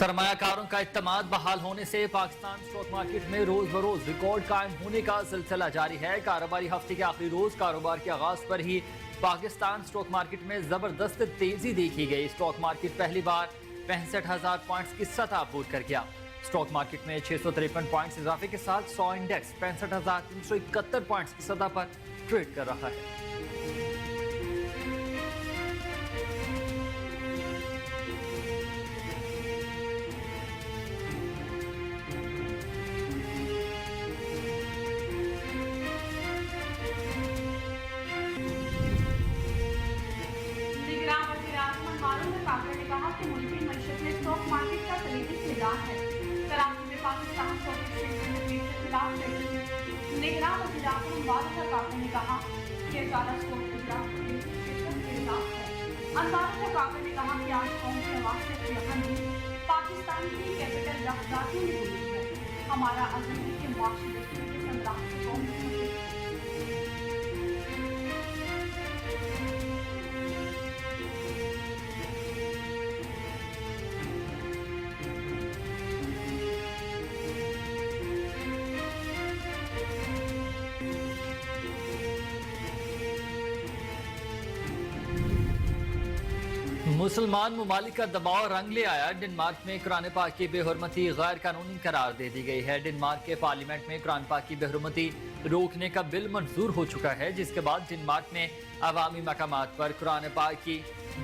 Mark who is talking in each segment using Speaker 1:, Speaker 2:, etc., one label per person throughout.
Speaker 1: सरमाया कारों का इत्तेमाद बहाल होने से पाकिस्तान स्टॉक मार्केट में रोज बरोज रिकॉर्ड कायम होने का सिलसिला जारी है। कारोबारी हफ्ते के आखिरी रोज कारोबार के आगाज पर ही पाकिस्तान स्टॉक मार्केट में जबरदस्त तेजी देखी गई। स्टॉक मार्केट पहली बार 65,000 पॉइंट्स की सतह अबूर कर गया। स्टॉक मार्केट में 653 पॉइंट्स इजाफे के साथ 100 इंडेक्स 65,371 पॉइंट्स की सतह पर ट्रेड कर रहा है।
Speaker 2: ने कहा कि मुल्की मईशत में स्टॉक मार्केट का कलीदी किरदार है। कराची में पाकिस्तान स्टॉक एक्सचेंज के खिलाफ निगरान वज़ीर आज़म वालिदा काका ने कहा कि अदालत स्टॉक इजलास में शिरकत के खिलाफ है। अंसारुल्लाह काका ने कहा कि आज कौम के वास्ते पाकिस्तान की कैपिटल रफ्तारियों में हुई है। हमारा अज़म है कि मुआशी के संग्राम से कौम
Speaker 1: मुसलमान ममालिक का दबाव रंग ले आया। डेनमार्क में कुरान पाक की बेहुरमती गैर कानूनी करार दे दी गई है। डेनमार्क के पार्लियामेंट में कुरान पाक की बेहुरमती रोकने का बिल मंजूर हो चुका है, जिसके बाद डेनमार्क में अवामी मकामात पर कुरान पाक की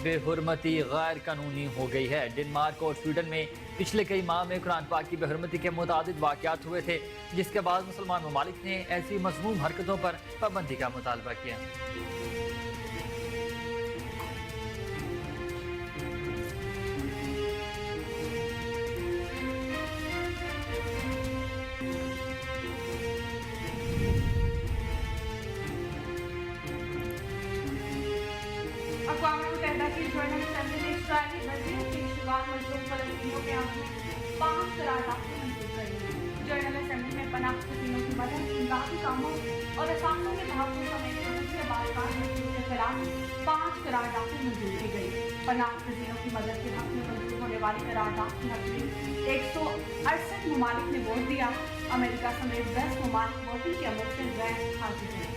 Speaker 1: बेहुरमती गैर कानूनी हो गई है। डेनमार्क और स्वीडन में पिछले कई माह में कुरान पाक की बेहुरमती के मुतादिद वाक़यात हुए थे, जिसके बाद मुसलमान ममालिक ने ऐसी मज़मूम हरकतों पर पाबंदी का मुतालबा किया।
Speaker 2: अक़वाम मुत्तहिदा की जनरल असेंबली ने इस्राईली गज़ियों के शिकार मज़लूम फ़लस्तीनियों के हक़ में 5 करारदादें मंजूर कर ली। जनरल असेंबली में पनाह गज़ीनों की मदद, इमदादी कामों और असासों के तहफ़्फ़ुज़ समेत हुकूकी बाज़ार मज़लूम के खिलाफ 5 करारदादें मंजूर की गई। पनाह गज़ीनों की मदद के हक़ में मंजूर होने वाली करारदाद के हक़ में 168 ममालिक ने वोट दिया। अमेरिका समेत 10 ममालिक वोटिंग के अमल से गैर हाजिर हैं।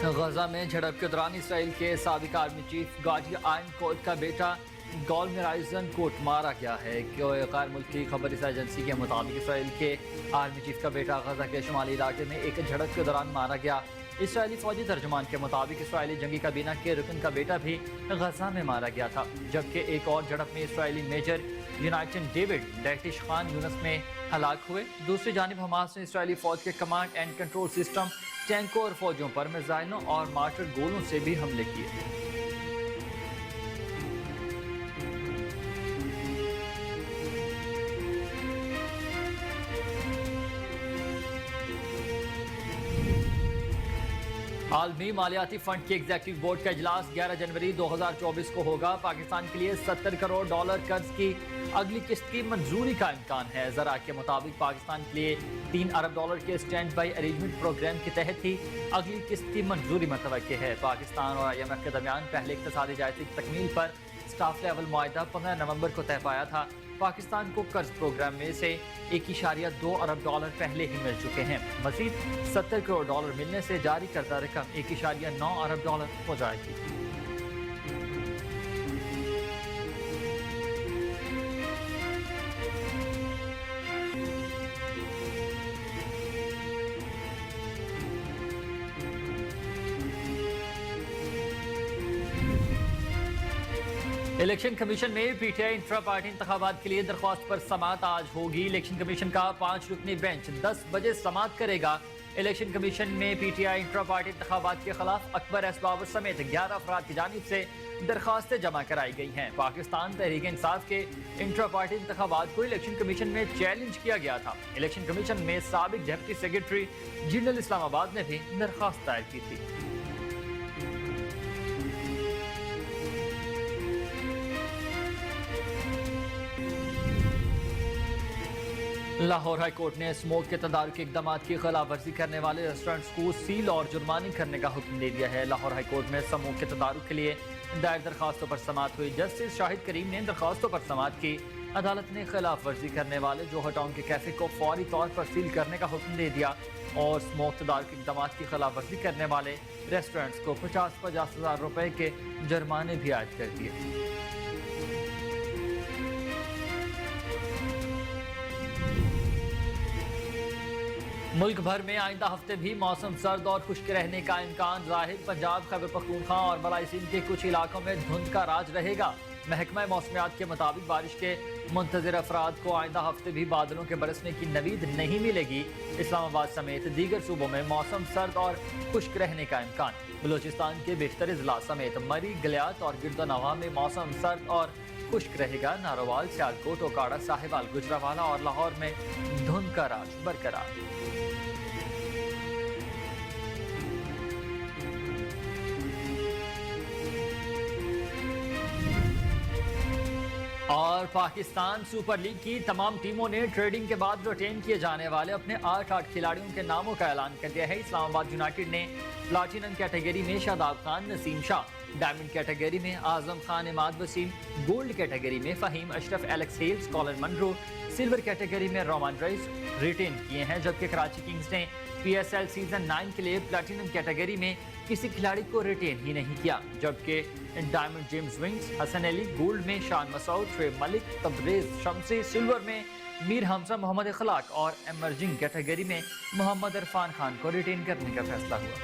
Speaker 1: गजा में झड़प के दौरान इसराइल के साबिक आर्मी चीफ गाजी आइनकोट का बेटा गोलमेर आइजनकोट मारा गया है। गैर मुल्की खबर एजेंसी के मुताबिक इसराइल के आर्मी चीफ का बेटा गजा के शुमाली इलाके में एक झड़प के दौरान मारा गया। इसराइली फौजी तर्जुमान के मुताबिक इसराइली जंगी काबीना के रुकन का बेटा भी गजा में मारा गया था, जबकि एक और झड़प में इसराइली मेजर यूनाइटेड डेविड डैटिश खान यूनस में हलाक हुए। दूसरी जानिब हमास ने इसराइली फौज के कमांड एंड कंट्रोल सिस्टम, टैंकों और फौजों पर मिसाइलों और मार्टर गोलों से भी हमले किए। आलमी मालियाती फंड के एग्जीक्यूटिव बोर्ड का इजलास 11 जनवरी 2024 को होगा। पाकिस्तान के लिए $70 करोड़ कर्ज की अगली किस्त की मंजूरी का इम्कान है। ज़रा के मुताबिक पाकिस्तान के लिए $3 अरब के स्टैंड बाई अरेंजमेंट प्रोग्राम के तहत ही अगली किस्त की मंजूरी मुतवक्किल है। पाकिस्तान और IMF के दरमियान पहले इक़्तिसादी जायज़े की तकमील पर स्टाफ लेवल मुआहिदा 15 नवंबर को तय पाया था। पाकिस्तान को कर्ज प्रोग्राम में से $1.2 अरब पहले ही मिल चुके हैं। मज़ीद $70 करोड़ मिलने से जारी करदा रकम $1.9 अरब हो जाएगी। इलेक्शन कमीशन में PTI इंट्रा पार्टी इंतखाबात के लिए दरख्वास्त पर समाअत आज होगी। इलेक्शन कमीशन का 5 रुकनी बेंच 10 बजे समाअत करेगा। इलेक्शन कमीशन में PTI इंट्रा पार्टी इंतखाबात के खिलाफ अकबर एस बाबर समेत 11 अफराद की जानिब से दरखास्तें जमा कराई गई हैं। पाकिस्तान तहरीक इंसाफ के इंट्रा पार्टी इंतखाबात को इलेक्शन कमीशन में चैलेंज किया गया था। इलेक्शन कमीशन में साबिक डिप्टी सेक्रेटरी जनरल इस्लामाबाद ने भी दरखास्त दायर की थी। लाहौर हाई कोर्ट ने स्मोक के तदारुक के इकदाम की खिलाफ वर्जी करने वाले रेस्टोरेंट्स को सील और जुर्माने करने का हुक्म दे दिया है। लाहौर हाई कोर्ट में स्मोक के तदारुक के लिए दायर दरखास्तों पर समाअत हुई। जस्टिस शाहिद करीम ने दरखास्तों पर समाअत की। अदालत ने खिलाफ वर्जी करने वाले जोहर टाउन के कैफे को फौरी तौर पर सील करने का हुक्म दे दिया और स्मोक तदारुक के इकदाम की खिलाफ वर्जी करने वाले रेस्टोरेंट्स को 50,000 रुपए के जुर्माने भी आयद कर दिए। मुल्क भर में आइंदा हफ्ते भी मौसम सर्द और खुश्क रहने का इम्कान जाहिर। पंजाब, खैबर पख्तूनख्वा और बलाई सिंध के कुछ इलाकों में धुंध का राज रहेगा। महकमा मौसमियात के मुताबिक बारिश के मुंतज़िर अफराद को आइंदा हफ्ते भी बादलों के बरसने की नवीद नहीं मिलेगी। इस्लामाबाद समेत दीगर सूबों में मौसम सर्द और खुश्क रहने का इम्कान। बलूचिस्तान के बेशतर अजला समेत मरी, गलियात और गिरदोनवा में मौसम सर्द और खुश्क रहेगा। नारोवाल, सियालकोट, ओकाड़ा, साहिवाल, गुजरावाला और लाहौर में धुंध का राज बरकरार। और पाकिस्तान सुपर लीग की तमाम टीमों ने ट्रेडिंग के बाद रिटेन किए जाने वाले अपने 8 खिलाड़ियों के नामों का ऐलान कर दिया है। इस्लामाबाद यूनाइटेड ने प्लाटिनम कैटेगरी में शादाब खान, नसीम शाह, डायमंड कैटेगरी में आजम खान, इमाद वसीम, गोल्ड कैटेगरी में Faheem Ashraf, Alex Hales, Colin Munro, silver category में रोमान रईस रिटेन किए हैं। जबकि कराची किंग्स ने PSL सीजन 9 के लिए प्लेटिनम कैटेगरी में किसी खिलाड़ी को रिटेन ही नहीं किया। जबकि diamond James Vince, Hasan Ali, gold में Shan Masood, Shoaib Malik, Tabraiz Shamsi, silver में मीर हमजा, मोहम्मद इखलाक और एमर्जिंग कैटेगरी में मोहम्मद इरफान खान को रिटेन करने का फैसला हुआ।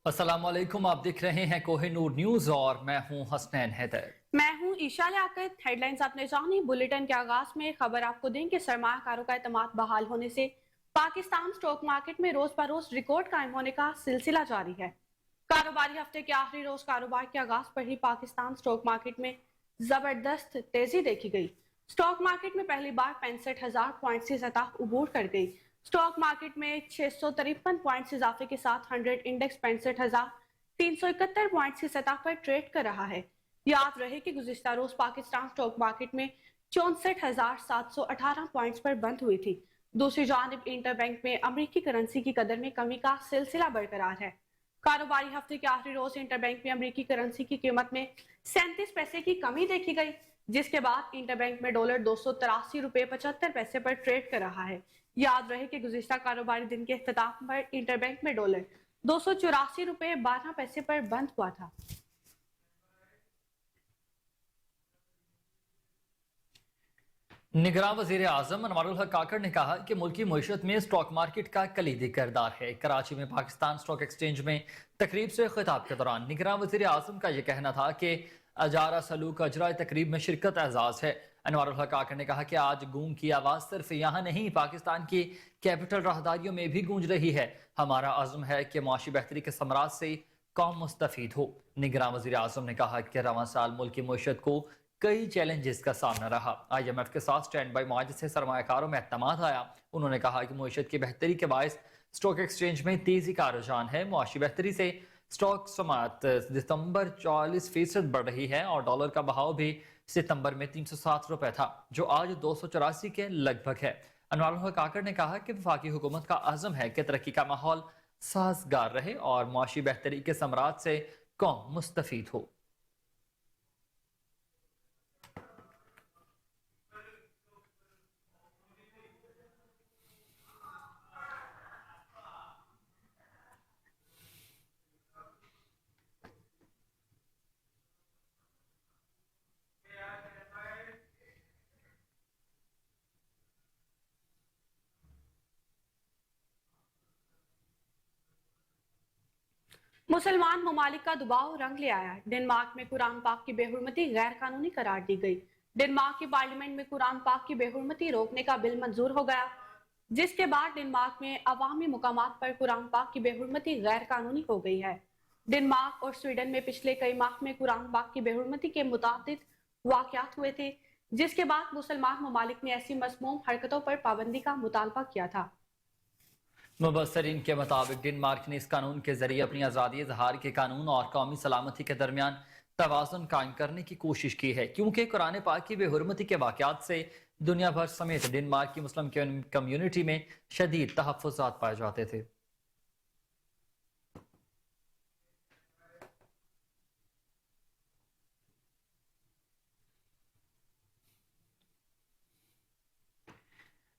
Speaker 1: अस्सलामुअलैकुम, आप देख रहे हैं कोहिनूर न्यूज और मैं हूं हसनैन हैदर।
Speaker 2: मैं हूं ईशा लियाकत। हेडलाइंस आपने जानी। बुलेटिन के आगाज में खबर आपको दें कि सरमायाकारों का एतमाद बहाल होने से पाकिस्तान स्टॉक मार्केट में रोज बरोज रिकॉर्ड कायम होने का सिलसिला जारी है। कारोबारी हफ्ते के आखिरी रोज कारोबार के आगाज पर ही पाकिस्तान स्टॉक मार्केट में जबरदस्त तेजी देखी गई। स्टॉक मार्केट में पहली बार 65,000 पॉइंट की सतह उबूर कर गई। स्टॉक मार्केट में 653 पॉइंट्स इजाफे के साथ 100 इंडेक्स 65,371 पॉइंट्स की सतह पर ट्रेड कर रहा है। याद रहे कि गुज़िश्ता रोज पाकिस्तान स्टॉक मार्केट में 64,718 पॉइंट्स पर बंद हुई थी। दूसरी जानिब इंटरबैंक में अमेरिकी करेंसी की कदर में कमी का सिलसिला बरकरार है। कारोबारी हफ्ते के आखिरी रोज इंटरबैंक में अमेरिकी करेंसी की कीमत में 37 पैसे की कमी देखी गई, जिसके बाद इंटरबैंक में डॉलर 283 रुपए 75 पैसे पर ट्रेड कर रहा है। याद रहे कि गुज़िश्ता कारोबारी दिन के इख्तिताम पर इंटरबैंक में डॉलर 284 रुपए 12 पैसे पर बंद हुआ था।
Speaker 1: निगरान वज़ीर आज़म अनवारुल हक काकड़ ने कहा कि मुल्की मईशत में स्टॉक मार्केट का कलीदी किरदार है। कराची में पाकिस्तान स्टॉक एक्सचेंज में तकरीब से खिताब के दौरान निगरान वज़ीर आज़म का यह कहना था कि अजारा सलूक अजरा तकरीब में शिरकत एजाज है। अनवारुल हक काकड़ ने कहा कि आज गूंग की आवाज़ सिर्फ यहाँ नहीं, पाकिस्तान की कैपिटल राहदारियों में भी गूंज रही है। हमारा अज़्म है कि मुआशी बेहतरी के समरात से कौम मुस्तफीद हो। निगरान वज़ीर आज़म ने कहा कि रवां साल मुल्क की मईशत को कई चैलेंजेस का सामना रहा। IMF के साथ स्टैंड बाई मुआहदे से सरमायाकारों में एतमाद आया। उन्होंने कहा कि मईशत की बेहतरी के बायस स्टॉक एक्सचेंज में तेजी का रुझान है। मुआशी बेहतरी से स्टॉक समात दिसंबर 40% बढ़ रही है और डॉलर का बहाव भी सितंबर में 307 रुपए था, जो आज 284 के लगभग है। अनवारुल हक काकड़ ने कहा कि वफाकी हुकूमत का अज़्म है कि तरक्की का माहौल साजगार रहे और मुआशी बेहतरी के समरात से कौम मुस्तफीद हो।
Speaker 2: मुसलमान ममालिक का दबाव रंग ले आया। डेनमार्क में कुरान पाक की बेहुरमती गैर कानूनी करार दी गई। डेनमार्क की पार्लियामेंट में कुरान पाक की बेहुरमती रोकने का बिल मंजूर हो गया, जिसके बाद डेनमार्क में अवामी मुकामात पर कुरान पाक की बेहुरमती गैर कानूनी हो गई है। डेनमार्क और स्वीडन में पिछले कई माह में कुरान पाक की बेहुरमती के मुताबिक वाकयात हुए थे, जिसके बाद मुसलमान ममालिक ने ऐसी मसमूम हरकतों पर पाबंदी का मुतालबा किया था।
Speaker 1: मुबसरीन के मुताबिक डेनमार्क ने इस कानून के जरिए अपनी आज़ादी इजहार के कानून और कौमी सलामती के दरमियान तवाज़ुन कायम करने की कोशिश की है, क्योंकि कुरान पाक की बेहुरमती के वाक़यात से दुनिया भर समेत डेनमार्क की मुस्लिम कम्युनिटी में शदीद तहफ़्फ़ुज़ात पाए जाते थे।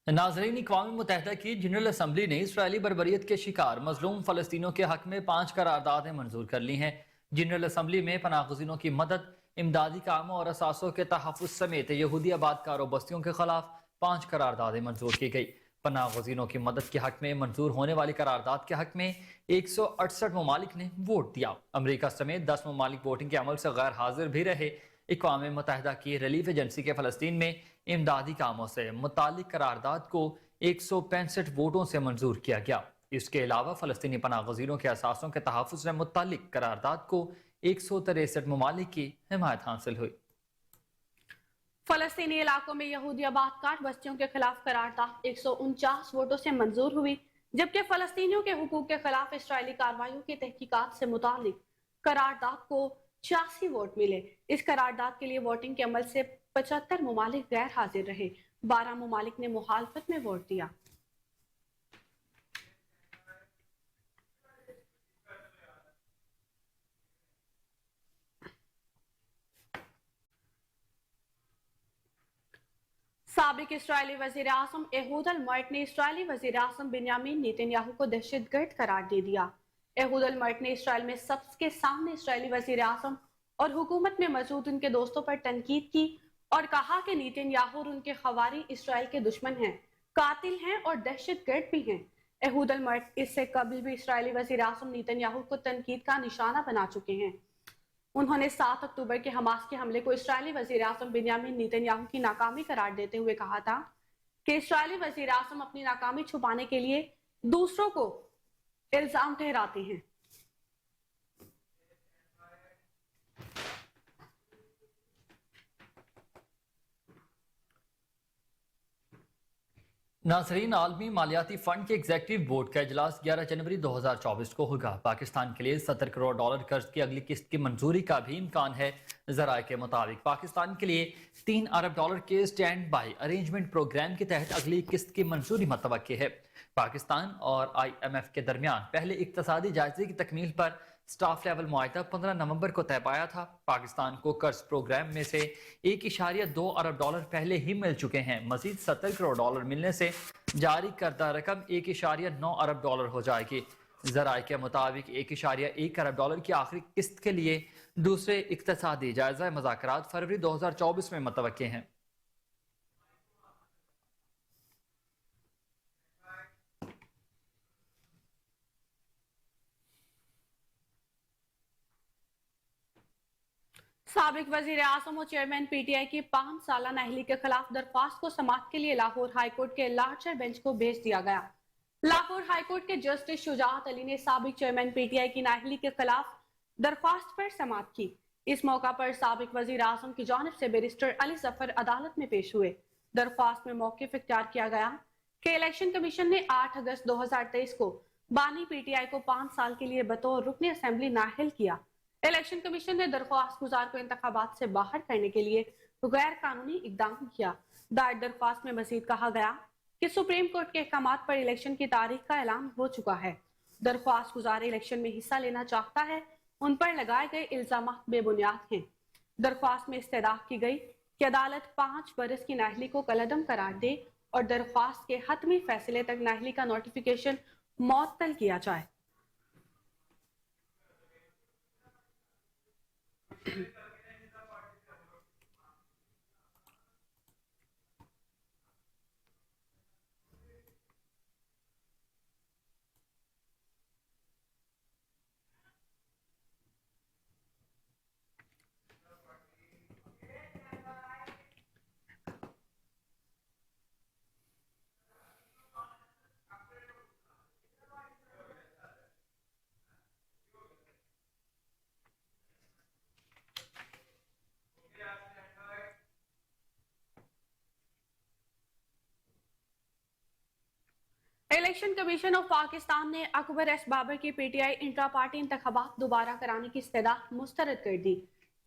Speaker 1: नाज़रीन, अक़वाम मुत्तहिदा की जनरल असम्बली ने इसराइली बर्बरियत के शिकार मजलूम फ़लस्तीनियों के हक में 5 करारदादें मंजूर कर ली हैं। जनरल असम्बली में पनाहगज़ीनों की मदद, इमदादी कामों और असासों के तहफ़्फ़ुज़ समेत यहूदी आबादकारों बस्तियों के खिलाफ 5 करारदादें मंजूर की गई। पनाहगज़ीनों की मदद के हक में मंजूर होने वाली करारदाद के हक में 168 ममालिक ने वोट दिया। अमरीका समेत 10 ममालिक वोटिंग के अमल से गैर हाजिर भी रहे। अक़वाम मुत्तहिदा की रिलीफ एजेंसी के फ़लस्तीन में इमदादी कामों से मुतालिक करारदाद को 165 वोटों से मंजूर किया गया। इसके अलावा फ़लस्तीनी पनाहगज़ीनों के असासों के तहफ़्फ़ुज़ से मुतालिक करारदाद को 163 ममालिक की हिमायत हासिल हुई।
Speaker 2: फलस्तीनी इलाकों में यहूदी आबादकार बस्तियों के खिलाफ करारदाद 149 वोटों से मंजूर हुई, जबकि फलस्तीनियों के हुकूक के खिलाफ इसराइली कार्रवाइयों की तहकीकात से मुतालिक करारदाद को 86 वोट मिले। इस करारदाद के लिए वोटिंग के अमल से 75 ममालिक गैर हाजिर रहे। 12 ममालिक ने मुखालफत में वोट दिया। साबिक इसराइली वज़ीर आज़म एहूद अल-मर्ट ने इसराइली वज़ीर आज़म बिन्यामीन नेतन्याहू को दहशतगर्द करार दे दिया। एहूद अल-मर्ट ने इसराइल में सबके सामने इसराइली वज़ीर आज़म और हुकूमत में मौजूद उनके दोस्तों पर तनकीद की और कहा कि नेतन्याहू और उनके खवारी इसराइल के दुश्मन हैं, कातिल हैं और दहशतगर्द भी हैं। एहूद अल-मर्ट इससे कबल भी इसराइली वज़ीर आज़म नेतन्याहू को तनकीद का निशाना बना चुके हैं। उन्होंने 7 अक्टूबर के हमास के हमले को इसराइली वज़ीर आज़म बिन्यामीन नेतन्याहू की नाकामी करार देते हुए कहा था कि इसराइली वज़ीर आज़म अपनी नाकामी छुपाने के लिए दूसरों को इल्जाम ठहराते हैं।
Speaker 1: नाज़रीन, आलमी मालियाती फंड के एग्जेक्टिव बोर्ड का इजलास 11 जनवरी 2024 को होगा। पाकिस्तान के लिए 70 करोड़ डॉलर कर्ज की अगली किस्त की मंजूरी का भी इम्कान है। ज़राए के मुताबिक पाकिस्तान के लिए 3 अरब डॉलर के स्टैंड बाई अरेंजमेंट प्रोग्राम के तहत अगली किस्त की मंजूरी मुतवक्की है। पाकिस्तान और IMF के दरमियान पहले इक्तसादी जायजे की तकमील पर स्टाफ लेवल मुआहदा 15 नवंबर को तय पाया था। पाकिस्तान को कर्ज प्रोग्राम में से 1.2 अरब डॉलर पहले ही मिल चुके हैं। मजीद 70 करोड़ डॉलर मिलने से जारी करदा रकम 1.9 अरब डॉलर हो जाएगी। ज़राए के मुताबिक 1.1 अरब डॉलर की आखिरी किस्त के लिए दूसरे इक्तसादी जायजा मुज़ाकरात फरवरी 2024 में मुतवक्के हैं।
Speaker 2: साबिक वज़ीर आज़म और चेयरमैन PTI की 5 साला नाअहली के खिलाफ दरख्वास्त को समाअत के लिए लाहौर हाईकोर्ट के लार्जर बेंच को भेज दिया गया। लाहौर हाईकोर्ट के जस्टिस शुजाअत अली ने साबिक चेयरमैन PTI की नाअहली के खिलाफ दरख्वास्त पर समाअत की। इस मौका पर साबिक वज़ीर आज़म की जानिब से बैरिस्टर अली जफर अदालत में पेश हुए। दरख्वास्त में मौक़िफ़ इख्तियार किया गया कि इलेक्शन कमीशन ने 8 अगस्त 2023 को बानी PTI को 5 साल के लिए बतौर रुकन असेंबली नाअहल किया। इलेक्शन कमीशन ने दरख्वास्त गुजार को इंतखाबात से बाहर करने के लिए गैर कानूनी इकदाम किया। दायर दरख्वास्त में मजीद कहा गया कि सुप्रीम कोर्ट के अहकामात पर इलेक्शन की तारीख का ऐलान हो चुका है। दरख्वास्त गुजार इलेक्शन में हिस्सा लेना चाहता है, उन पर लगाए गए इल्जाम बेबुनियाद हैं। दरख्वास्त में इस्तदाह की गई कि अदालत 5 बरस की नाअहली को कलअदम करार दे और दरख्वास्त के हतमी फैसले तक नाअहली का नोटिफिकेशन मुअत्तल किया जाए। इलेक्शन कमीशन ऑफ पाकिस्तान ने अकबर एस बाबर की PTI इंट्रा पार्टी इंतखाबात दोबारा कराने की इस्तदाह मुस्तरद कर दी।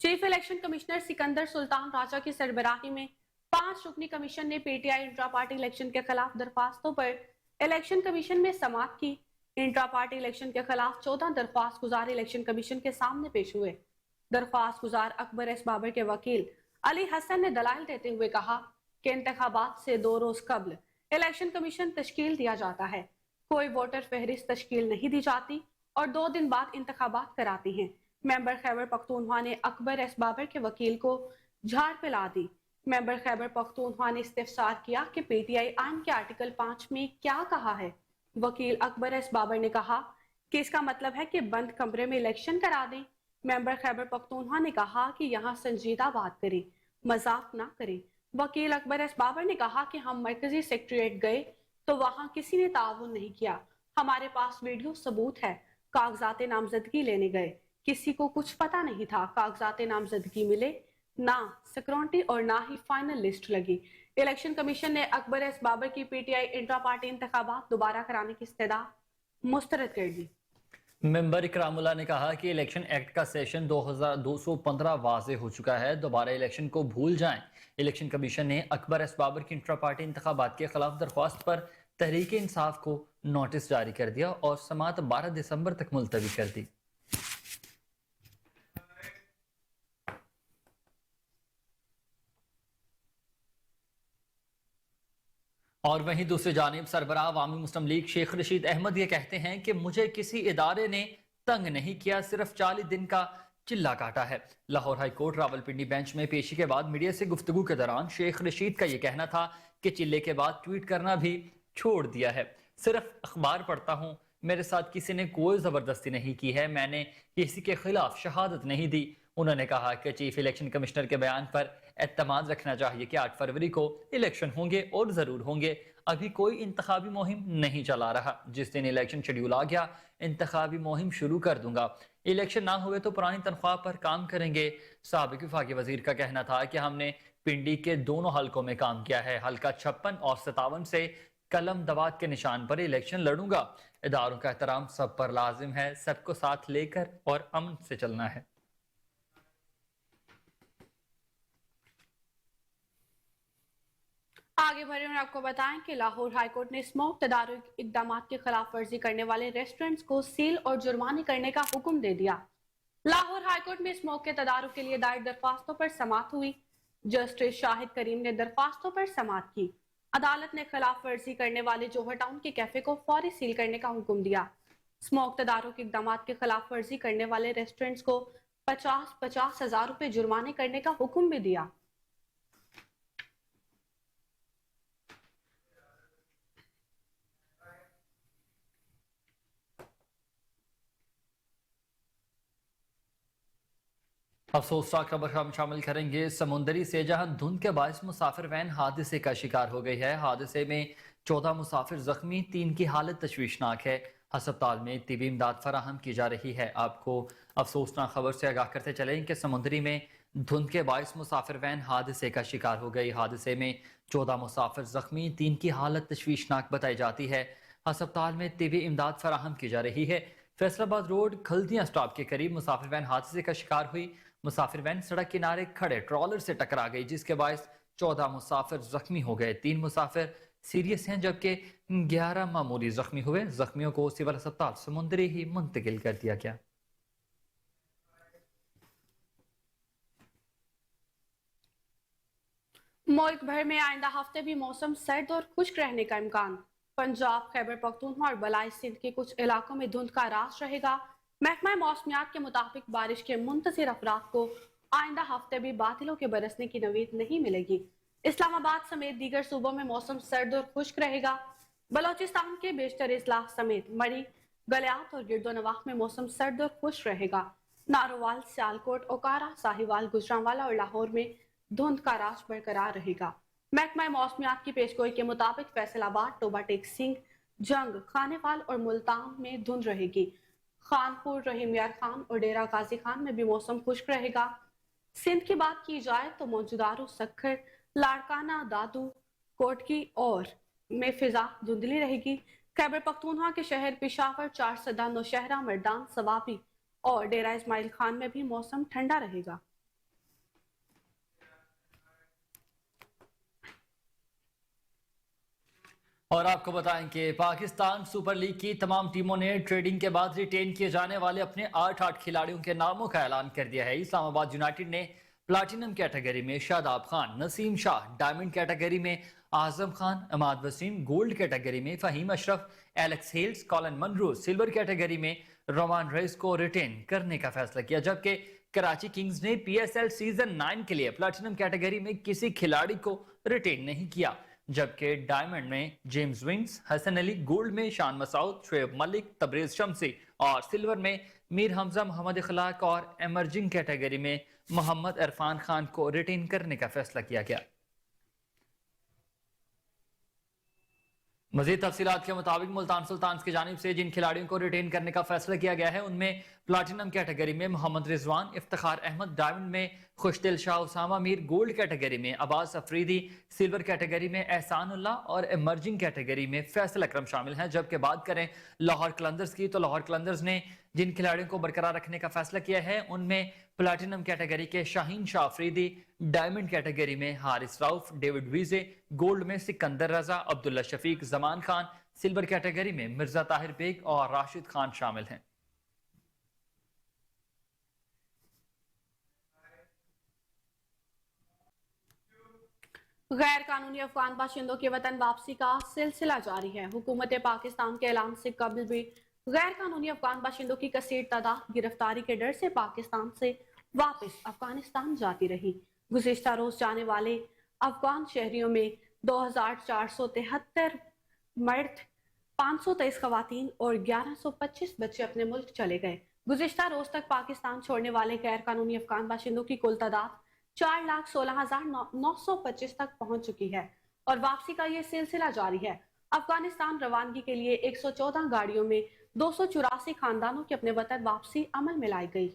Speaker 2: Chief election commissioner Sikandar Sultan Raja की सरबराही में 5 रुकनी कमीशन ने पीटीआई इंट्रा पार्टी इलेक्शन के खिलाफ दरख्वास्तों पर इलेक्शन कमीशन में समाअत की। इंट्रा पार्टी इलेक्शन के खिलाफ 14 दरख्वास्त गुजार इलेक्शन कमीशन के सामने पेश हुए। दरख्वास्त गुजार अकबर एस बाबर के वकील अली हसन ने दलाइल देते हुए कहा कि इंतखाबात से 2 रोज कबल इलेक्शन कमीशन तश्कील दिया जाता है, कोई वोटर फहरिस्त तश्कील नहीं दी जाती और 2 दिन बाद इंतखाबात कराती हैं। मेंबर खैबर पख्तूनख्वा ने अकबर एस बाबर के वकील को झाड़ पिला दी। मेंबर खैबर पख्तूनख्वा ने इस्तिफसार किया कि पीटीआई आइन के आर्टिकल 5 में क्या कहा है। वकील अकबर एस बाबर ने कहा कि इसका मतलब है कि बंद कमरे में इलेक्शन करा दें। मेंबर खैबर पख्तूनख्वा ने कहा कि यहाँ संजीदा बात करें, मजाक ना करें। वकील अकबर एस बाबर ने कहा कि हम मरकजी सेक्रेटेरिएट गए तो वहाँ किसी ने ताउन नहीं किया, हमारे पास वीडियो सबूत है। कागजात नामजदगी लेने गए, किसी को कुछ पता नहीं था, कागजात नामजदगी मिले ना सिक्योरिटी और ना ही फाइनल लिस्ट लगी। इलेक्शन कमीशन ने अकबर एस बाबर की पीटीआई इंट्रा पार्टी इंतखाबात दोबारा कराने की इस्तदा मुस्तरद कर दी।
Speaker 1: मेंबर इकरामुल्लाह ने कहा कि इलेक्शन एक्ट का सेशन 2215 वाजे हो चुका है, दोबारा इलेक्शन को भूल जाएं। इलेक्शन कमीशन ने अकबर एस बाबर की इंट्रा पार्टी इंतखाबात के खिलाफ दरख्वास्त पर तहरीक इंसाफ को नोटिस जारी कर दिया और समाअत 12 दिसंबर तक मुलतवी कर दी। और वहीं दूसरी जानिब सरबराह अवामी मुस्लिम लीग शेख रशीद अहमद ये कहते हैं कि मुझे किसी इदारे ने तंग नहीं किया, सिर्फ 40 दिन का चिल्ला काटा है। Lahore high court Rawalpindi bench में पेशी के बाद मीडिया से गुफ्तगू के दौरान शेख रशीद का ये कहना था कि चिल्ले के बाद ट्वीट करना भी छोड़ दिया है, सिर्फ अखबार पढ़ता हूँ, मेरे साथ किसी ने कोई जबरदस्ती नहीं की है, मैंने किसी के खिलाफ शहादत नहीं दी। उन्होंने कहा कि चीफ इलेक्शन कमिश्नर के बयान पर एतमाद रखना चाहिए कि 8 फरवरी को इलेक्शन होंगे और जरूर होंगे। अभी कोई इंतखाबी मुहिम नहीं चला रहा, जिस दिन इलेक्शन शेड्यूल आ गया इंतखाबी मुहिम शुरू कर दूंगा। इलेक्शन ना हुए तो पुरानी तनख्वाह पर काम करेंगे। साबिक वफाकी वजीर का कहना था कि हमने पिंडी के दोनों हलकों में काम किया है, हल्का 56 और 57 से कलम दवात के निशान पर इलेक्शन लड़ूंगा। इदारों का एहतराम सब पर लाजिम है, सबको साथ लेकर और अमन से चलना है।
Speaker 2: आगे बढ़े और आपको बताएं कि लाहौर हाईकोर्ट ने स्मोक तदारुक इकदामात की खिलाफ वर्जी करने वाले रेस्टोरेंट्स को सील और जुर्माने करने का हुक्म दे दिया। लाहौर हाईकोर्ट में स्मोक के तदारुक के लिए दायर दरख्वास्तों पर समाअत हुई। जस्टिस शाहिद करीम ने दरख्वास्तों पर समाअत की। अदालत ने खिलाफ वर्जी करने वाले जोहर टाउन के कैफे को फौरी सील करने का हुक्म दिया। स्मोक तदारुक इकदामात के खिलाफ वर्जी करने वाले रेस्टोरेंट्स को 50-50 हजार रुपए जुर्माने करने का हुक्म भी दिया।
Speaker 1: अफसोसनाक खबर हम शामिल करेंगे समुंदरी से, जहां धुंध के बायस मुसाफिर वैन हादसे का शिकार हो गई है। हादसे में 14 मुसाफिर जख्मी, 3 की हालत तशवीशनाक है। अस्पताल में तिबी इमदाद फराहम की जा रही है। आपको अफसोसनाक खबर से आगाह करते चलें कि समुंदरी में धुंध के बायस मुसाफिर वैन हादसे का शिकार हो गई। हादसे में 14 मुसाफिर जख्मी, 3 की हालत तशवीशनाक बताई जाती है। अस्पताल में तिबी इमदाद फराहम की जा रही है। फैसलाबाद रोड खल्दियां स्टॉप के करीब मुसाफिर वैन हादसे का शिकार हुई। मुसाफिर वैन सड़क किनारे खड़े ट्रॉलर से टकरा गई, जिसके बायस 14 मुसाफिर जख्मी हो गए। 3 मुसाफिर सीरियस हैं जबकि 11 मामूली जख्मी हुए। जख्मियों को सिविल अस्पताल समुंदरी ही मुंतकिल कर दिया गया।
Speaker 2: मुल्क भर में आइंदा हफ्ते भी मौसम सर्द और खुश्क रहने का इम्कान। पंजाब, खैबर पख्तूनख्वा और बलाई सिंध के कुछ इलाकों में धुंध का राज रहेगा। महकमा मौसमियात के मुताबिक बारिश के मुंतज़िर अफराद को आइंदा हफ्ते भी बादलों के बरसने की नवीद नहीं मिलेगी। इस्लामाबाद समेत दीगर सूबों में मौसम सर्द और खुश्क रहेगा। बलोचिस्तान के बेशतर इजलाह समेत मरी, गलियात और गिरदोनवाह में मौसम सर्द और खुश्क रहेगा। नारोवाल, सियालकोट, ओकारा, साहिवाल, गुजरांवाला और लाहौर में धुंध का राज बरकरार रहेगा। महकमा मौसमियात की पेशगोई के मुताबिक फैसलाबाद, टोबा टेक सिंह, जंग, खानेवाल और मुल्तान में धुंध रहेगी। खानपुर, रहीम यार खान और डेरा गाजी खान में भी मौसम खुश्क रहेगा। सिंध की बात की जाए तो मौजूदारू, सक्खर, लाड़काना, दादू, कोटकी और में फिजा धुंधली रहेगी। खैबर पख्तूनख्वा के शहर पेशावर, चारसदा, नौशहरा, मर्दान, सवाबी और डेरा इस्माइल खान में भी मौसम ठंडा रहेगा।
Speaker 1: اور آپ کو بتائیں کہ پاکستان سپر لیگ کی تمام ٹیموں نے ٹریڈنگ کے بعد ریٹین کیے جانے والے اپنے 8 کھلاڑیوں کے ناموں کا اعلان کر دیا ہے۔ اسلام آباد یونائیٹڈ نے پلاٹینم کیٹیگری میں شاداب خان، نسیم شاہ، ڈائمنڈ کیٹیگری میں اعظم خان، اماد وسیم، گولڈ کیٹیگری میں Faheem Ashraf, Alex Hales, Colin Munro, silver category میں رومان ریس کو ریٹین کرنے کا فیصلہ کیا، جبکہ کراچی کنگز نے پی ایس ایل سیزن 9 کے لیے پلاٹینم کیٹیگری میں کسی کھلاڑی کو ریٹین نہیں کیا، جبکہ ڈائمنڈ میں James wings, Hasan Ali, gold میں شان مسعود، شعیب ملک، تبریز شمسی اور سلور میں میر حمزہ، محمد اخلاق اور ایمرجنگ کیٹیگری میں محمد عرفان خان کو ریٹین کرنے کا فیصلہ کیا گیا۔ مزید تفصیلات کے مطابق ملتان سلطانز کی جانب سے جن کھلاڑیوں کو ریٹین کرنے کا فیصلہ کیا گیا ہے ان میں پلاٹینم کیٹیگری میں محمد رضوان، افتخار احمد، ڈائمنڈ میں خوشدل شاہ اسامہ میر، گولڈ کیٹیگری میں عباس افریدی، سلور کیٹیگری میں احسان اللہ اور ایمرجنگ کیٹیگری میں فیصل اکرم شامل ہیں۔ جبکہ بات کریں لاہور قلندرز کی تو لاہور قلندرز نے جن کھلاڑیوں کو برقرار رکھنے کا فیصلہ کیا ہے ان میں پلاٹینم کیٹیگری کے شاہین شاہ افریدی، ڈائمنڈ کیٹیگری میں حارث راؤف، ڈیوڈ ویزے، گولڈ میں سکندر رضا، عبداللہ شفیق، زمان خان، سلور کیٹیگری میں مرزا طاہر بیگ اور راشد خان شامل ہیں۔
Speaker 3: غیر قانونی افغان باشندوں کی وطن واپسی کا سلسلہ جاری ہے۔ حکومت پاکستان کے اعلان سے قبل بھی غیر قانونی افغان باشندوں کی کثیر تعداد گرفتاری کے ڈر سے پاکستان سے واپس افغانستان جاتی رہی۔ گزشتہ روز جانے والے افغان شہریوں میں 2473 مرد، 523 خواتین اور 1125 بچے اپنے ملک چلے گئے۔ گزشتہ روز تک پاکستان چھوڑنے والے غیر قانونی افغان باشندوں کی کل تعداد 4,16,925 تک پہنچ چکی ہے اور واپسی کا یہ سلسلہ جاری ہے۔ افغانستان روانگی کے لیے 114 گاڑیوں میں 284 خاندانوں کی اپنے وطن واپسی عمل میں لائی گئی۔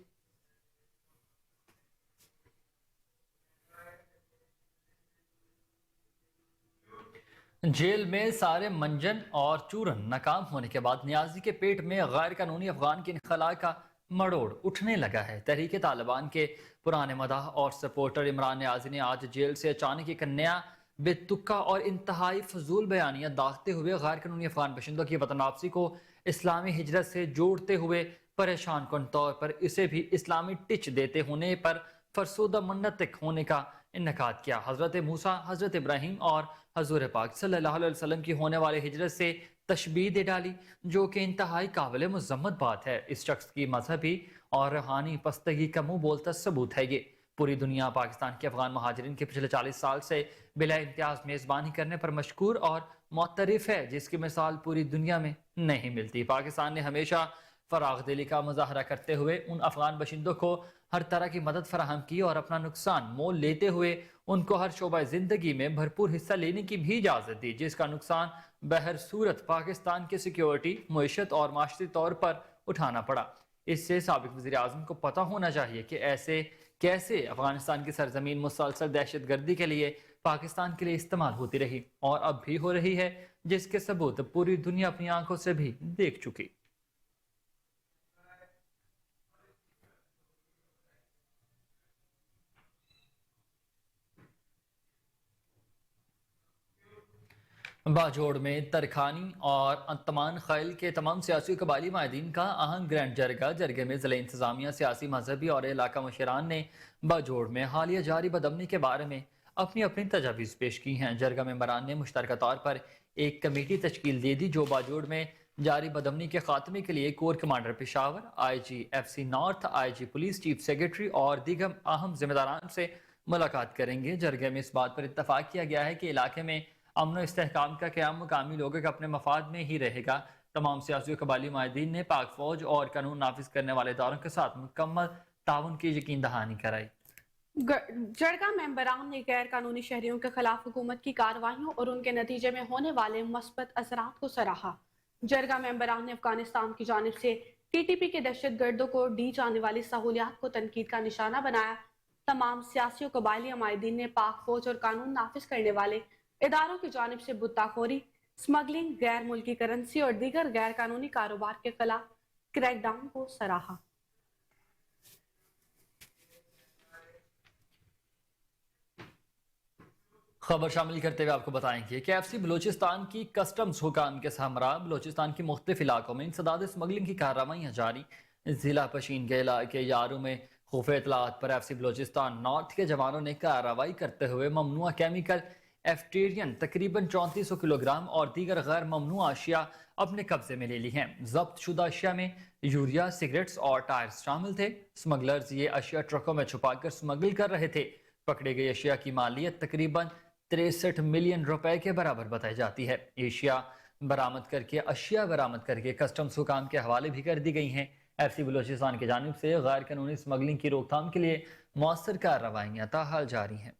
Speaker 1: جیل میں سارے منجن اور چورن ناکام ہونے کے بعد نیازی کے پیٹ میں غیر قانونی افغان کے انخلاء کا مروڑ اٹھنے لگا ہے۔ تحریک طالبان کے پرانے مداح اور سپورٹر عمران نیازی نے آج جیل سے اچانک ایک نیا بے تکا اور انتہائی فضول بیانیہ داغتے ہوئے غیر قانونی افغان باشندوں کی وطن واپسی کو اسلامی ہجرت سے جوڑتے ہوئے پریشان کن طور پر اسے بھی اسلامی ٹچ دیتے ہونے پر فرسودہ منطق ہونے کا انعقاد کیا۔ حضرت موسیٰ، حضرت ابراہیم اور حضور پاک صلی اللہ علیہ وسلم کی ہونے والے ہجرت سے تشبیہ دے ڈالی، جو کہ انتہائی قابل مذمت بات ہے۔ اس شخص کی مذہبی اور روحانی پستگی کا منہ بولتا ثبوت ہے یہ۔ پوری دنیا پاکستان کے افغان مہاجرین کے پچھلے 40 سال سے بلا امتیاز میزبانی کرنے پر مشکور اور معترف ہے، جس کی مثال پوری دنیا میں نہیں ملتی۔ پاکستان نے ہمیشہ فراغ دلی کا مظاہرہ کرتے ہوئے ان افغان باشندوں کو ہر طرح کی مدد فراہم کی اور اپنا نقصان مول لیتے ہوئے ان کو ہر شعبہ زندگی میں بھرپور حصہ لینے کی بھی اجازت دی، جس کا نقصان بہر صورت پاکستان کی سیکیورٹی، معیشت اور معاشرتی طور پر اٹھانا پڑا۔ اس سے سابق وزیر اعظم کو پتہ ہونا چاہیے کہ ایسے کیسے افغانستان کی سرزمین مسلسل دہشت گردی کے لیے پاکستان کے لیے استعمال ہوتی رہی اور اب بھی ہو رہی ہے، جس کے ثبوت پوری دنیا اپنی آنکھوں سے بھی دیکھ چکی۔ باجوڑ میں ترکھانی اور انتمان خیل کے تمام سیاسی و قبائلی مائدین کا اہم گرینڈ جرگے میں ضلع انتظامیہ، سیاسی، مذہبی اور علاقہ مشیران نے باجوڑ میں حالیہ جاری بدامنی کے بارے میں اپنی اپنی تجاویز پیش کی ہیں۔ جرگہ ممبران نے مشترکہ طور پر ایک کمیٹی تشکیل دے دی جو باجوڑ میں جاری بدامنی کے خاتمے کے لیے کور کمانڈر پشاور، آئی جی ایف سی نارتھ، آئی جی پولیس، چیف سیکرٹری اور دیگر اہم ذمہ داران سے ملاقات کریں گے۔ جرگے میں اس بات پر اتفاق کیا گیا ہے کہ علاقے میں امن و استحکام کا قیام مقامی لوگوں کے اپنے مفاد میں ہی رہے گا۔ تمام سیاسی و قبائلی مائدین نے پاک فوج اور قانون نافذ کرنے والے اداروں کے ساتھ مکمل تعاون کی یقین دہانی کرائی۔
Speaker 3: جرگہ ممبران نے غیر قانونی شہریوں کے خلاف حکومت کی کارروائیوں اور ان کے نتیجے میں ہونے والے مثبت اثرات کو سراہا۔ جرگہ ممبران نے افغانستان کی جانب سے ٹی ٹی پی کے دہشت گردوں کو دی جانے والی سہولیات کو تنقید کا نشانہ بنایا۔ تمام سیاسی و قبائلی عمائدین نے پاک فوج اور قانون نافذ کرنے والے اداروں کی جانب سے بتہ خوری، سمگلنگ، غیر ملکی کرنسی اور دیگر غیر قانونی کاروبار کے خلاف کریک ڈاؤن کو سراہا۔
Speaker 1: खबर शामिल करते हुए आपको बताएंगे कि KFC बलूचिस्तान की कस्टम्स हुकाम के हमरा बलूचिस्तान के मुख्तलिफ इलाकों में इंसदाद स्मगलिंग की कार्रवाइयाँ जारी। जिला पशीन के इलाके यारू में खुफिया इतलात पर FC बलूचिस्तान नॉर्थ के जवानों ने कार्रवाई करते हुए ममनुआ केमिकल एफ्टेरियन तकरीबन 3400 किलोग्राम और दीगर गैर ममनुआ अशिया अपने कब्जे में ले ली हैं। जब्त शुदा अशिया में यूरिया, सिगरेट्स और टायर्स शामिल थे। स्मगलर्स ये अशिया ट्रकों में छुपाकर स्मगल कर रहे थे। पकड़े गए अशिया की मालियत तकरीबन 63 मिलियन रुपए के बराबर बताई जाती है। अशिया बरामद करके कस्टम्स हुकाम के हवाले भी कर दी गई हैं। FC बलूचिस्तान की जानिब से गैर कानूनी स्मगलिंग की रोकथाम के लिए मौसर कार्रवाइयाँ ताहाल जारी हैं।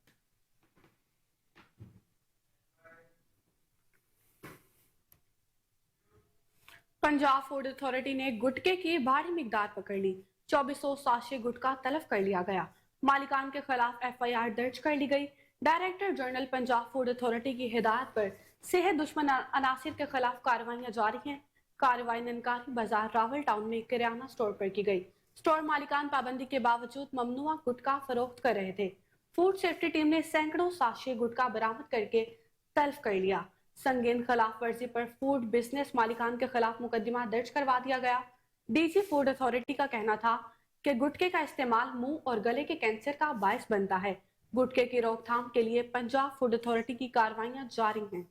Speaker 3: पंजाब फूड अथॉरिटी ने गुटके की भारी मिकदार पकड़ ली। 2400 साशे गुटका तलब कर लिया गया। मालिकान के खिलाफ FIR दर्ज कर ली गई। Director general Punjab food authority की हिदायत पर सेहत दुश्मन अनासिर के खिलाफ कार्रवाइयां जारी हैं। कार्रवाई ननकारी बाजार रावल टाउन में किराना स्टोर पर की गई। स्टोर मालिकान पाबंदी के बावजूद ममनुआ गुटका फरोख्त कर रहे थे। फूड सेफ्टी टीम ने सैकड़ों साशे गुटका बरामद करके तलब कर लिया। संगीन खिलाफ वर्जी पर फूड बिजनेस मालिकान के खिलाफ मुकदमा दर्ज करवा दिया गया। DG फूड अथॉरिटी का कहना था कि गुटके का इस्तेमाल मुंह और गले के कैंसर का बायस बनता है। गुटके की रोकथाम के लिए पंजाब फूड अथॉरिटी की कार्रवाइयां जारी हैं।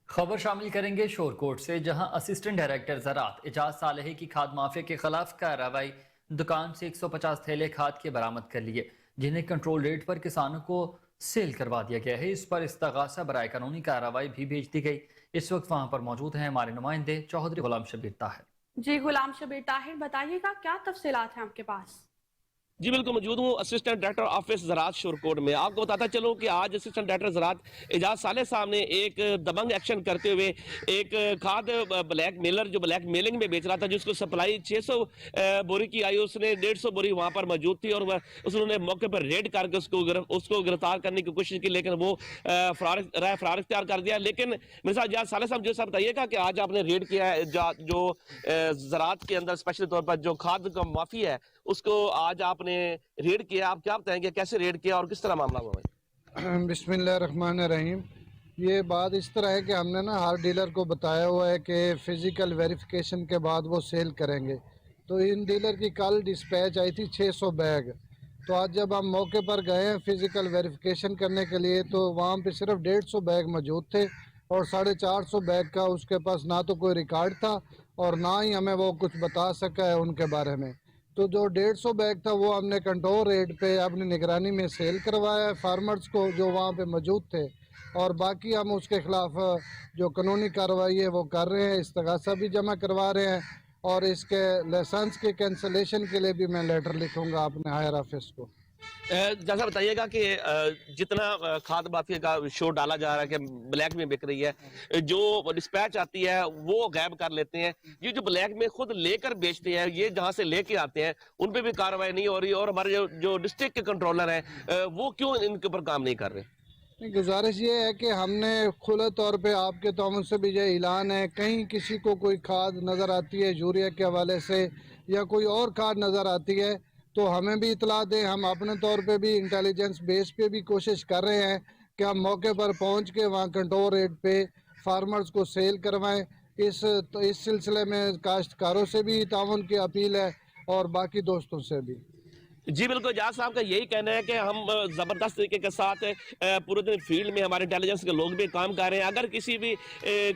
Speaker 1: खबर शामिल करेंगे शोरकोट से, जहां असिस्टेंट डायरेक्टर ज़राअत एजाज सालेही की खाद माफिया के खिलाफ कार्रवाई। दुकान से 150 थैले खाद के बरामद कर लिए, जिन्हें कंट्रोल रेट पर किसानों को सेल करवा दिया गया है। इस पर इस्तगासा बराए कानूनी कार्रवाई भी भेज दी गई। इस वक्त वहां पर मौजूद हैं हमारे नुमाइंदे चौधरी गुलाम शबीर ताहिर।
Speaker 3: जी गुलाम शबीर ताहिर, बताइएगा क्या तफसीलात हैं आपके पास?
Speaker 4: जी बिल्कुल मौजूद हूँ असिस्टेंट डायरेक्टर ऑफिस ज़राअत शोरकोट में। आपको बताता चलो कि आज असिस्टेंट डायरेक्टर ज़राअत एजाज साले साहब ने एक दबंग एक्शन करते हुए एक खाद ब्लैक मेलर जो ब्लैक मेलिंग में बेच रहा था, जिसको सप्लाई 600 बोरी की आई, उसने 150 बोरी वहाँ पर मौजूद थी और उसने मौके पर रेड करके उसको गिरफ्तार करने की कोशिश की, लेकिन वो फरार इख्तियार कर दिया। लेकिन मेरे साथ एजाज साले साहब जो साहब बताइएगा कि आज आपने रेड किया है जो ज़राअत के अंदर स्पेशल तौर पर जो खाद का माफी है उसको आज आपने रेड किया। आप क्या बताएंगे कैसे रेड किया और किस तरह मामला हुआ है?
Speaker 5: बिस्मिल्लाहिर्रहमानिर्रहीम। ये बात इस तरह है कि हमने ना हर डीलर को बताया हुआ है कि फ़िज़िकल वेरिफिकेशन के बाद वो सेल करेंगे। तो इन डीलर की कल डिस्पैच आई थी 600 बैग। तो आज जब हम मौके पर गए हैं फ़िज़िकल वेरिफिकेशन करने के लिए, तो वहाँ पे सिर्फ 150 बैग मौजूद थे और 450 बैग का उसके पास ना तो कोई रिकॉर्ड था और ना ही हमें वो कुछ बता सका है उनके बारे में। तो जो 150 बैग था वो हमने कंट्रोल रेट पे अपनी निगरानी में सेल करवाया है फार्मर्स को जो वहाँ पे मौजूद थे, और बाकी हम उसके खिलाफ जो कानूनी कार्रवाई है वो कर रहे हैं। इस्तगासा भी जमा करवा रहे हैं और इसके लाइसेंस के कैंसलेशन के लिए भी मैं लेटर लिखूंगा अपने हायर ऑफिस को।
Speaker 4: जैसा बताइएगा कि जितना खाद माफिया का शो डाला जा रहा है कि ब्लैक में बिक रही है, जो डिस्पैच आती है वो गायब कर लेते हैं। ये जो ब्लैक में खुद लेकर बेचते हैं, ये जहां से लेके आते हैं उन पे भी कार्रवाई नहीं हो रही, और हमारे जो डिस्ट्रिक्ट के कंट्रोलर हैं वो क्यों इनके ऊपर काम नहीं कर रहे?
Speaker 5: गुजारिश ये है कि हमने खुले तौर पे आपके तामुन से भी ये ऐलान है, कहीं किसी को कोई खाद नज़र आती है यूरिया के हवाले से या कोई और खाद नज़र आती है तो हमें भी इतला दें। हम अपने तौर पे भी इंटेलिजेंस बेस पे भी कोशिश कर रहे हैं कि हम मौके पर पहुंच के वहाँ कंट्रोल रेट पे फार्मर्स को सेल करवाएं। इस सिलसिले में काश्तकारों से भी ताउन की अपील है और बाकी दोस्तों से भी।
Speaker 4: जी बिल्कुल, एजाज साहब का यही कहना है कि हम ज़बरदस्त तरीके के साथ पूरे दिन फील्ड में हमारे इंटेलिजेंस के लोग भी काम कर रहे हैं। अगर किसी भी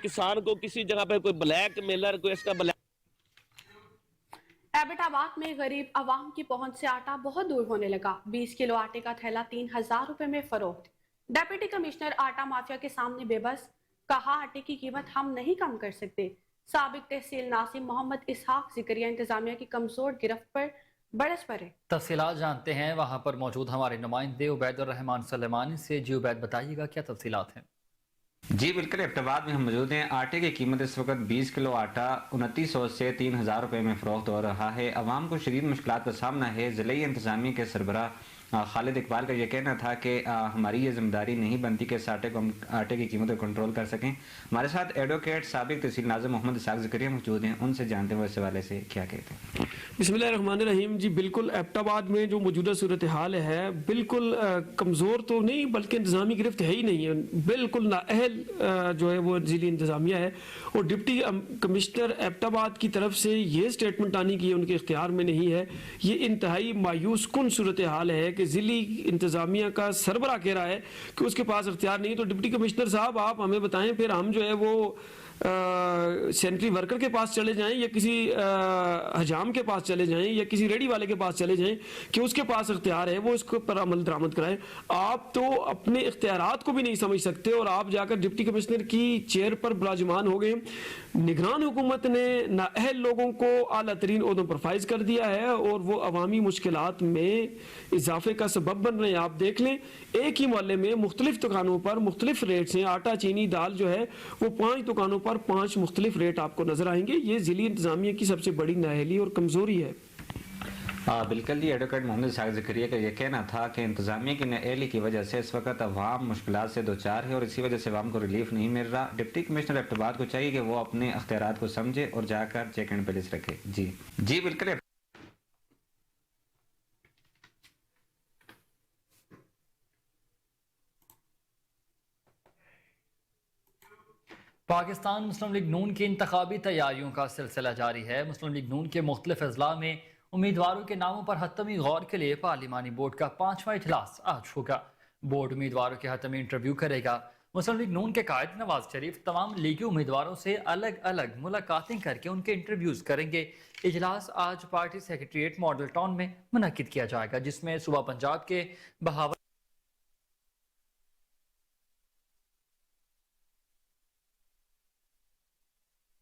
Speaker 4: किसान को किसी जगह पे कोई ब्लैक मेलर कोई इसका ब्लैक
Speaker 3: एबटाबाद में गरीब आवाम की पहुंच से आटा बहुत दूर होने लगा। 20 किलो आटे का थैला 3000 रुपए में फरोख्त। डेप्यूटी कमिश्नर आटा माफिया के सामने बेबस, कहा आटे की कीमत हम नहीं कम कर सकते। साबिक तहसील नासिम मोहम्मद इसहाक जिक्रिया इंतजामिया की कमजोर गिरफ्त पर बरस पड़े।
Speaker 1: तफसीलात जानते हैं वहां पर मौजूद हमारे नुमाइंदे उबैदुर रहमान सलेमानी से। जी उबैद, बताइएगा क्या तफसीलात हैं?
Speaker 6: जी बिल्कुल, एबटाबाद में हम मौजूद हैं। आटे की कीमत इस वक्त 20 किलो आटा 2900 से 3000 रुपये में फरोख्त हो रहा है। अवाम को शदीद मुश्किलात का सामना है। ज़िले इंतजामिया के सरबराह خالد اقبال کا یہ کہنا تھا کہ ہماری یہ ذمہ داری نہیں بنتی کہ اس آٹے کی قیمت کو کنٹرول کر سکیں. ہمارے ساتھ ایڈوکیٹ سابق تحصیل ناظم محمد اسحاق زکریا موجود ہیں, ان سے جانتے ہیں وہ اس حوالے سے کیا کہتے ہیں.
Speaker 7: بسم اللہ الرحمن الرحیم. جی بالکل ایبٹ آباد میں جو موجودہ صورتحال ہے بالکل کمزور تو نہیں بلکہ انتظامی گرفت ہے ہی نہیں ہے, بالکل نااہل جو ہے وہ ضلعی انتظامیہ ہے. اور ڈپٹی کمشنر ایبٹ آباد کی طرف سے یہ سٹیٹمنٹ آنی کی ان کے اختیار میں نہیں ہے. یہ انتہائی مایوس کن صورتحال ہے کہ ضلعی انتظامیہ کا سربراہ کہہ رہا ہے کہ اس کے پاس اختیار نہیں. تو ڈپٹی کمشنر صاحب آپ ہمیں بتائیں پھر ہم جو ہے وہ سینٹری ورکر کے پاس چلے جائیں یا کسی حجام کے پاس چلے جائیں یا کسی ریڈی والے کے پاس چلے جائیں کہ اس کے پاس اختیار ہے وہ اس کو پر عمل درآمد کرائے. آپ تو اپنے اختیارات کو بھی نہیں سمجھ سکتے اور آپ جا کر ڈپٹی کمشنر کی چیئر پر براجمان ہو گئے. نگران حکومت نے نااہل لوگوں کو اعلیٰ ترین عہدوں پر فائز کر دیا ہے اور وہ عوامی مشکلات میں اضافے کا سبب بن رہے ہیں. آپ دیکھ لیں ایک ہی محلے میں مختلف دکانوں پر مختلف ریٹس ہیں. آٹا چینی دال جو ہے وہ 5 دکانوں پر 5 مختلف ریٹ آپ کو نظر آئیں گے. یہ ضلعی انتظامیہ کی سب سے بڑی نااہلی اور کمزوری ہے.
Speaker 6: بالکل جی. ایڈوکیٹ محمد اسحاق زکریا کا یہ کہنا تھا کہ انتظامیہ کی نااہلی کی وجہ سے اس وقت عوام مشکلات سے دوچار ہے اور اسی وجہ سے عوام کو ریلیف نہیں مل رہا. ڈپٹی کمشنر ایبٹ آباد کو چاہیے کہ وہ اپنے اختیارات کو سمجھے اور جا کر چیک اینڈ بیلنس رکھے. جی بالکل.
Speaker 1: پاکستان مسلم لیگ نون کی انتخابی تیاریوں کا سلسلہ جاری ہے. مسلم لیگ نون کے مختلف اضلاع میں امیدواروں کے ناموں پر حتمی غور کے لیے پارلیمانی بورڈ کا 5واں اجلاس آج ہوگا. بورڈ امیدواروں کے حتمی انٹرویو کرے گا. مسلم لیگ نون کے قائد نواز شریف تمام لیگی امیدواروں سے الگ الگ ملاقاتیں کر کے ان کے انٹرویوز کریں گے. اجلاس آج پارٹی سیکریٹریٹ ماڈل ٹاؤن میں منعقد کیا جائے گا جس میں صوبہ پنجاب کے بہاول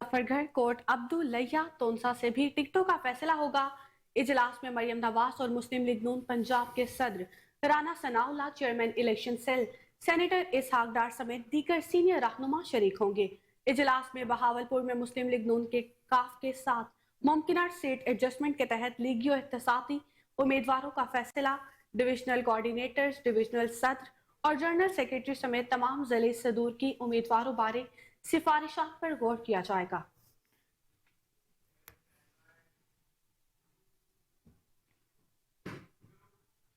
Speaker 3: فرگھر کوٹ عبداللہ تونسا سے بھی ٹکٹوں کا فیصلہ ہوگا. اجلاس میں مریم نواز اور مسلم لیگ نون پنجاب کے صدر رانا ثناء اللہ، chairman election cell senator Ishaq Dar سمیت دیگر سینئر رہنما شریک ہوں گے. اجلاس میں بہاولپور میں مسلم لیگ نون کے کاف کے ساتھ ممکنہ سیٹ ایڈجسٹمنٹ کے تحت لیگی و احتسابی امیدواروں کا فیصلہ ڈویژنل کوارڈینیٹرز، ڈویژنل صدر اور جنرل سیکریٹری سمیت تمام ضلعی صدور کی امیدواروں بارے سفارشات پر غور کیا جائے گا.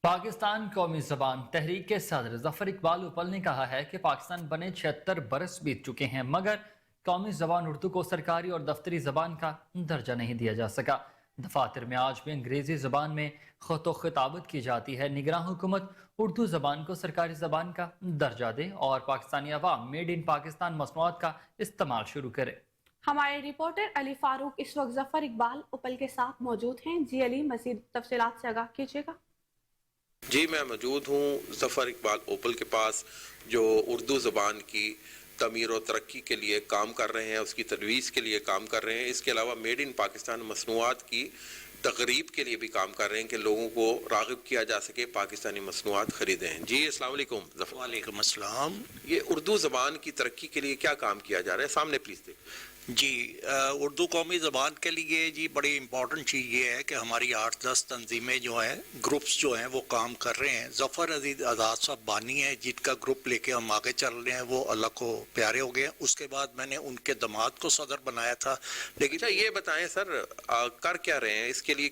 Speaker 1: پاکستان قومی زبان تحریک کے صدر ظفر اقبال اوپل نے کہا ہے کہ پاکستان بنے 76 برس بیت چکے ہیں مگر قومی زبان اردو کو سرکاری اور دفتری زبان کا درجہ نہیں دیا جا سکا. دفاتر میں آج بھی انگریزی زبان میں خط و خطابت کی جاتی ہے. نگراں حکومت اردو زبان کو سرکاری زبان کا درجہ دے اور پاکستانی عوام میڈ ان پاکستان مصنوعات کا استعمال شروع کرے.
Speaker 3: ہمارے رپورٹر علی فاروق اس وقت ظفر اقبال اوپل کے ساتھ موجود ہیں. جی علی، مزید تفصیلات سے آگاہ کیجیے گا.
Speaker 8: جی میں موجود ہوں ظفر اقبال اوپل کے پاس جو اردو زبان کی تعمیر و ترقی کے لیے کام کر رہے ہیں، اس کی ترویج کے لیے کام کر رہے ہیں. اس کے علاوہ میڈ ان پاکستان مصنوعات کی تقریب کے لیے بھی کام کر رہے ہیں کہ لوگوں کو راغب کیا جا سکے پاکستانی مصنوعات خریدیں. جی السلام علیکم ظفر.
Speaker 9: وعلیکم السلام.
Speaker 8: یہ اردو زبان کی ترقی کے لیے کیا کام کیا جا رہا ہے؟ سامنے پلیز دیکھ.
Speaker 9: جی اردو قومی زبان کے لیے جی بڑی امپورٹنٹ چیز یہ ہے کہ ہماری 8-10 تنظیمیں جو ہیں، گروپس جو ہیں وہ کام کر رہے ہیں. ظفر عزیز آزاد صاحب بانی ہیں جن کا گروپ لے کے ہم آگے چل رہے ہیں، وہ اللہ کو پیارے ہو گئے. اس کے بعد میں نے ان کے داماد کو صدر بنایا تھا. لیکن
Speaker 8: اچھا یہ بتائیں سر، کر کیا رہے ہیں؟ اس کے لیے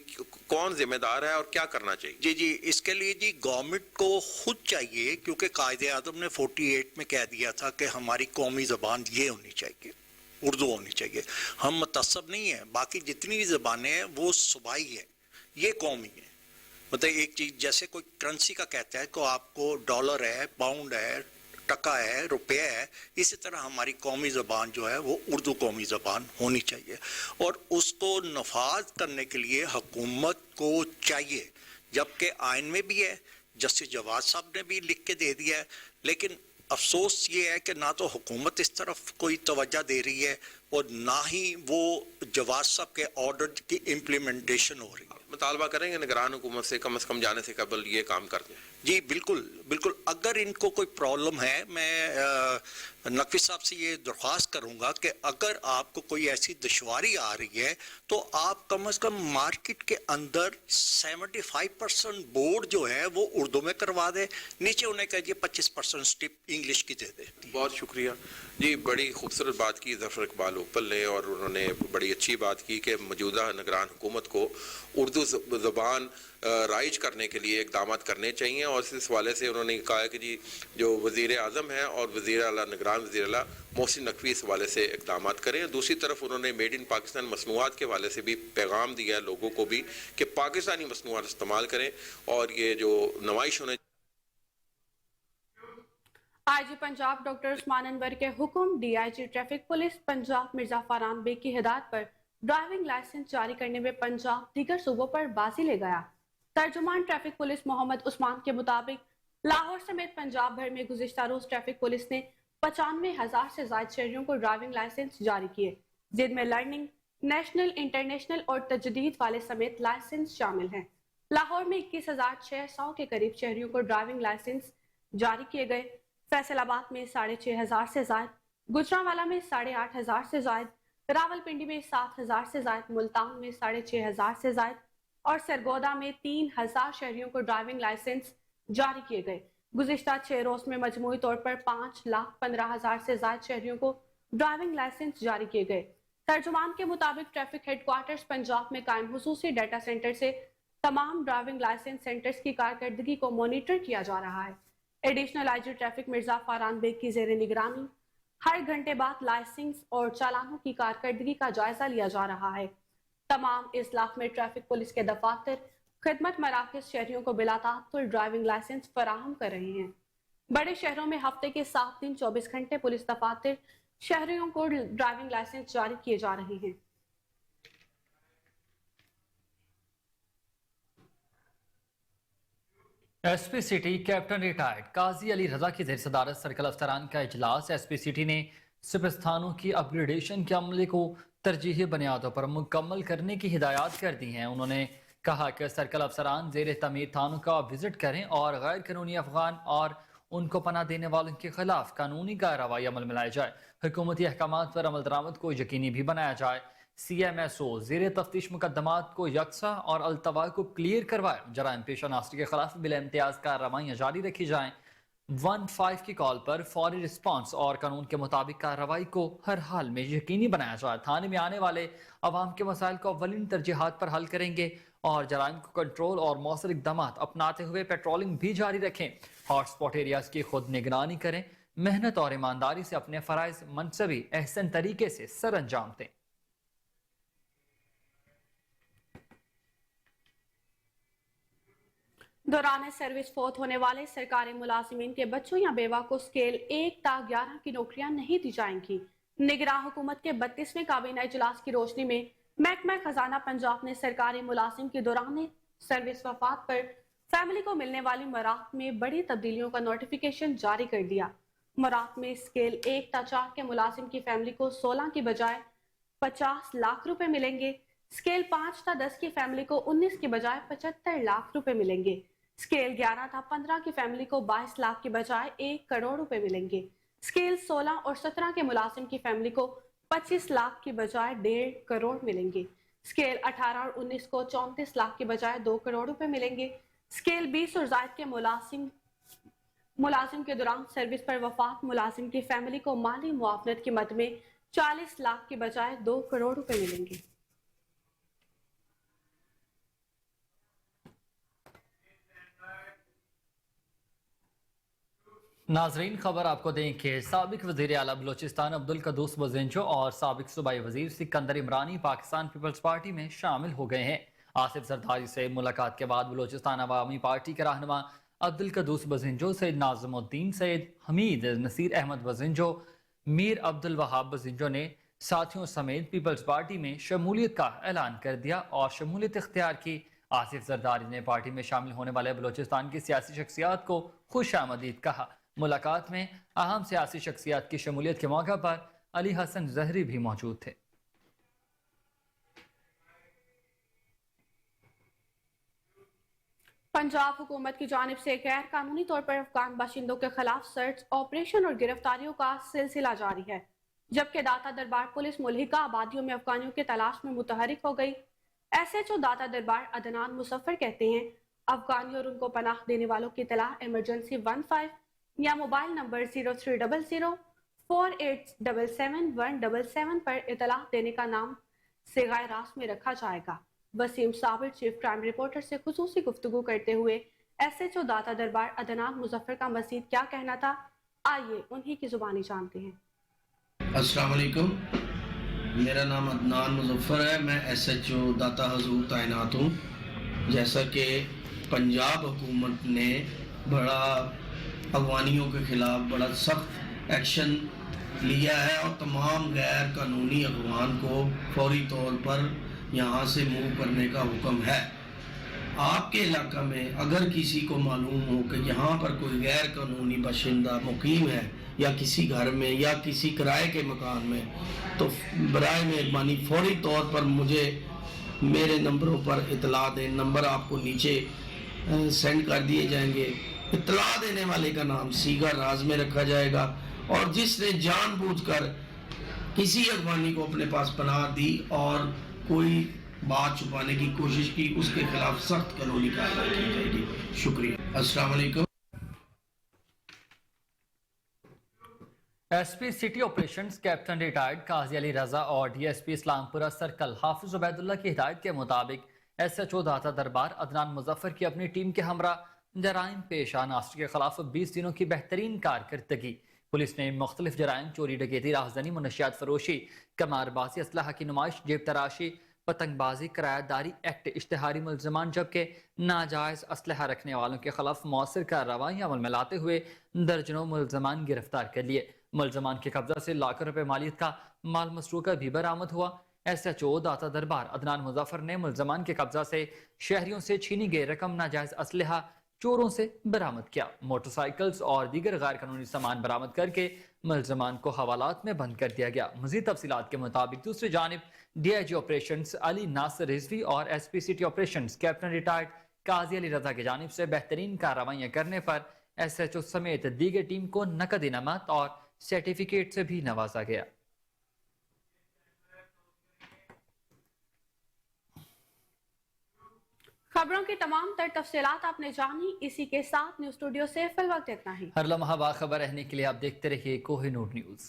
Speaker 8: کون ذمہ دار ہے اور کیا کرنا چاہیے؟
Speaker 9: جی اس کے لیے جی گورنمنٹ کو خود چاہیے، کیونکہ قائد اعظم نے 48 میں کہہ دیا تھا کہ ہماری قومی زبان یہ ہونی چاہیے، اردو ہونی چاہیے. ہم متعصب نہیں ہیں، باقی جتنی بھی زبانیں ہیں وہ صوبائی ہیں، یہ قومی ہیں. مطلب ایک چیز جیسے کوئی کرنسی کا کہتا ہے کہ آپ کو ڈالر ہے، پاؤنڈ ہے، ٹکا ہے، روپیہ ہے، اسی طرح ہماری قومی زبان جو ہے وہ اردو قومی زبان ہونی چاہیے. اور اس کو نفاذ کرنے کے لیے حکومت کو چاہیے، جبکہ آئین میں بھی ہے، جسٹس جواد صاحب نے بھی لکھ کے دے دیا ہے. لیکن افسوس یہ ہے کہ نہ تو حکومت اس طرف کوئی توجہ دے رہی ہے اور نہ ہی وہ جواد صاحب کے آرڈر کی امپلیمنٹیشن ہو رہی ہے.
Speaker 8: مطالبہ کریں گے نگران حکومت سے کم از کم جانے سے قبل یہ کام کر دیں.
Speaker 9: जी बिल्कुल बिल्कुल, अगर इनको कोई प्रॉब्लम है, मैं नकवी साहब से ये दरख्वास्त करूंगा कि अगर आपको कोई ऐसी दुश्वारी आ रही है तो आप कम से कम मार्केट के अंदर 75% बोर्ड जो है वो उर्दू में करवा दे, नीचे उन्हें कहिए 25% स्टिप इंग्लिश की दे दे।
Speaker 8: बहुत शुक्रिया जी, बड़ी खूबसूरत बात की ज़फ़र इकबाल ओपल ने, और उन्होंने बड़ी अच्छी बात की कि मौजूदा निगरान हुकूमत को उर्दू ज़बान राइज करने के लिए इक़दाम करने चाहिए। और इस हवाले से उन्होंने कहा है कि जी जो वज़ीर आज़म है और वज़ीर आला निगरान वज़ीर आला मोहसिन नकवी इस हवाले से इक़दाम करें। दूसरी तरफ उन्होंने मेड इन पाकिस्तान मसनूआत के हवाले से भी पैगाम दिया है लोगों को भी कि पाकिस्तानी मसनूआत इस्तेमाल करें, और ये जो नुमाइश होने
Speaker 3: आईजी पंजाब डॉक्टर उस्मान अनवर के हुक्म, DIG traffic police Punjab Mirza Farhan Baig की हिदायत पर ड्राइविंग लाइसेंस जारी करने में पंजाब दीगर सूबों पर बाजी ले गया। तर्जुमान ट्रैफिक पुलिस मोहम्मद उस्मान के मुताबिक लाहौर समेत पंजाब भर में गुज़िश्ता रोज ट्रैफिक पुलिस ने 95,000 से ज्यादा शहरियों को ड्राइविंग लाइसेंस जारी किए, जिनमें लर्निंग, नेशनल, इंटरनेशनल और तजदीद वाले समेत लाइसेंस शामिल हैं। लाहौर में 21,600 के करीब शहरियों को ड्राइविंग लाइसेंस जारी किए गए। फैसलाबाद में 6,500 से ज्यादा, गुजरांवाला में 8,500 से ज्यादा, रावलपिंडी में 7,000 से ज्यादा, मुल्तान में 6,500 से ज्यादा और सरगोदा में 3,000 शहरियों को ड्राइविंग लाइसेंस जारी किए गए। गुज़िश्ता 6 रोज में मजमूई तौर पर 5,15,000 से ज्यादा शहरियों को ड्राइविंग लाइसेंस जारी किए गए। तर्जुमान के मुताबिक ट्रैफिक हेडक्वार्टर्स पंजाब में कायम हुसूसी डाटा सेंटर से तमाम ड्राइविंग लाइसेंस सेंटर्स की कारकर्दगी को मॉनिटर किया जा रहा है। Additional IG traffic Mirza Farhan Baig की जेर निगरानी हर घंटे बाद लाइसेंस और चालानों की कारकर्दगी का जायजा लिया जा रहा है। तमाम इस्लाफ में ट्रैफिक पुलिस के दफातर, खिदमत मराकज शहरियों को बिलातातुल ड्राइविंग लाइसेंस फराहम कर रहे हैं। बड़े शहरों में हफ्ते के 7 दिन 24 घंटे पुलिस दफातर शहरियों को ड्राइविंग लाइसेंस जारी किए जा रहे हैं।
Speaker 1: SP city captain retired Qazi Ali Raza की जेर सदारत सर्कल अफसरान का इजलास। एसपी सिटी ने सिपस्थानों की अपग्रेडेशन के अमले को तरजीही बुनियादों पर मुकम्मल करने की हिदायत कर दी हैं। उन्होंने कहा कि सर्कल अफसरान जेर तमीर थानों का विजिट करें और गैर कानूनी अफगान और उनको पनाह देने वालों के खिलाफ कानूनी कार्रवाई अमल में लाई जाए। हुकूमती अहकामात पर अमल दरामद को यकीनी भी बनाया जाए। CMSO जेर तफ्तीश मुकदमात को यकसा और अल्तवा को क्लियर करवाए। जराइम पेशा नास्ती के खिलाफ बिल इम्तियाज कार्रवाइयाँ जारी रखी जाएं। 15 की कॉल पर फौरी रिस्पांस और कानून के मुताबिक कार्रवाई को हर हाल में यकीनी बनाया जाए। थाने में आने वाले अवाम के मसाइल को अव्वलीन तरजीहात पर हल करेंगे और जराइम को कंट्रोल और मौसर इकदाम अपनाते हुए पेट्रोलिंग भी जारी रखें। हॉटस्पॉट एरियाज की खुद निगरानी करें। मेहनत और ईमानदारी से अपने फराइज मनसबी एहसन तरीके से सर अंजाम दें।
Speaker 3: दौरान सर्विस फोत होने वाले सरकारी मुलाजिमीन के बच्चों या बेवा को स्केल 1 ta 11 की नौकरियां नहीं दी जाएंगी। निगरान हुकूमत के 32वें काबीना इजलास की रोशनी में महकमा खजाना पंजाब ने सरकारी मुलाजिम की दौरान सर्विस वफात पर फैमिली को मिलने वाली मराहत में बड़ी तब्दीलियों का नोटिफिकेशन जारी कर दिया। मराहत में स्केल 1 ta 4 के मुलाजिम की फैमिली को 16 की बजाय 50 लाख रुपए मिलेंगे। स्केल 5 ta 10 की फैमिली को 19 की बजाय 75 लाख रुपए मिलेंगे। स्केल 11 ta 15 की फैमिली को 22 लाख की बजाय 1 करोड़ रुपए मिलेंगे। स्केल 16 और 17 के मुलाजिम की फैमिली को 25 लाख की बजाय 1.5 करोड़ मिलेंगे। स्केल 18 और 19 को 34 लाख की बजाय 2 करोड़ रुपए मिलेंगे। स्केल 20 और जायद के मुलाजिम के दौरान सर्विस पर वफात मुलाजिम की फैमिली को माली मुआवनत की मद में 40 लाख की बजाय 2 करोड़ रुपए मिलेंगे।
Speaker 1: नाजरीन, खबर आपको दें कि साबिक वज़ीर आला बलोचिस्तान अब्दुल कदूस बज़िंजो और साबिक सूबाई वज़ीर सिकंदर इमरानी पाकिस्तान पीपल्स पार्टी में शामिल हो गए हैं। आसिफ जरदारी से मुलाकात के बाद बलोचिस्तान अवामी पार्टी के रहनुमा अब्दुल कदूस बज़िंजो, सैयद नाज़िमुद्दीन, सैयद हमीद, नसीर अहमद बज़िंजो, मीर अब्दुल वहाब बज़िंजो ने साथियों समेत पीपल्स पार्टी में शमूलियत का ऐलान कर दिया और शमूलियत इख्तियार की। आसिफ जरदारी ने पार्टी में शामिल होने वाले बलोचिस्तान की सियासी शख्सियात को खुश आमदीद कहा। मुलाकात में अहम सियासी शख्सियात की शमूलियत के मौका पर अली हसन जहरी भी मौजूद थे।
Speaker 3: पंजाब हुकूमत की जानिब से गैर कानूनी तौर पर अफगान बाशिंदों के खिलाफ सर्च ऑपरेशन और गिरफ्तारियों का सिलसिला जारी है, जबकि दाता दरबार पुलिस मुल्हिका आबादियों में अफगानियों की तलाश में मुतहरिक हो गई। SHO दाता दरबार अदनान मुजफ्फर कहते हैं, अफगानियों और उनको पनाह देने वालों की इतलाह इमरजेंसी 15 या मोबाइल नंबर 030048771177 पर इतलाह देने का नाम सिगाए रास में रखा जाएगा। Waseem Sabir chief crime reporter से खुसूसी गुफ्तगू करते हुए SHO दाता दरबार अदनान मुजफ्फर का मजीद क्या कहना था, आइए उन्हीं की जुबानी जानते हैं।
Speaker 10: अस्सलाम वालेकुम, मेरा नाम अदनान मुजफ्फर है, मैं SHO दाता हजूर तैनात हूँ। जैसा कि पंजाब हुकूमत ने बड़ा अफगानियों के ख़िलाफ़ बड़ा सख्त एक्शन लिया है और तमाम गैर कानूनी अफगान को फौरी तौर पर यहाँ से मूव करने का हुक्म है। आपके इलाका में अगर किसी को मालूम हो कि यहाँ पर कोई गैर कानूनी बाशिंदा मुकीम है या किसी घर में या किसी किराए के मकान में, तो बराए मेहरबानी फौरी तौर पर मुझे मेरे नंबरों पर इतला दें। नंबर आपको नीचे सेंड कर दिए जाएंगे। इतला देने वाले का नाम सीगा राज में रखा जाएगा और जिसने जानबूझकर किसी अफगानी को अपने पास पनाह दी और कोई बात छुपाने की कोशिश की, उसके खिलाफ सख्त कानूनी कार्रवाई की जाएगी। शुक्रिया। अस्सलाम वालेकुम।
Speaker 1: SP city operations captain retired Qazi Ali Raza और DSP इस्लामपुरा सर्कल हाफिज उबैदुल्ला की हिदायत के मुताबिक SHO दाता दरबार अदनान मुजफ्फर की अपनी टीम के हमरा जराइम पेशा नास्र के खिलाफ 20 दिनों की बेहतरीन कारकर्दगी। पुलिस ने मुख्तलिफ जराइम, चोरी डकैती, राहजनी, मुनशियात फरोशी, कमारबाजी, असलहा की नुमाइश, जेब तराशी, पतंगबाजी, किरायादारी एक्ट, इश्तिहारी मुलजमान, जबकि नाजायज असलहा रखने वालों के खिलाफ मौसर कार्रवाई अमल में लाते हुए दर्जनों मुलजमान गिरफ्तार कर लिए। मुलजमान के कब्जा से लाखों रुपए मालियत का माल मसरूका भी बरामद हुआ। SHO दाता दरबार अदनान मुजफ्फर ने मुलजमान के कब्जा से शहरियों से छीनी गई रकम, नाजायज असलहा चोरों से बरामद किया। मोटरसाइकिल्स और दीगर गैर कानूनी सामान बरामद करके मुलजमान को हवालात में बंद कर दिया गया। मजीद तफसीलात के मुताबिक दूसरी जानिब DIG ऑपरेशंस अली नासिर रिजवी और SP city operations captain retired Qazi Ali Raza की जानिब से बेहतरीन कार्रवाइयां करने पर SHO समेत दीगर टीम को नकद इनामत और सर्टिफिकेट से भी नवाजा गया।
Speaker 3: खबरों की तमाम तर तफसीलात आपने जानी। इसी के साथ न्यूज़ स्टूडियो से फिल वक्त इतना ही।
Speaker 1: हर लम्हा बाखबर रहने के लिए आप देखते रहिए कोहिनूर न्यूज।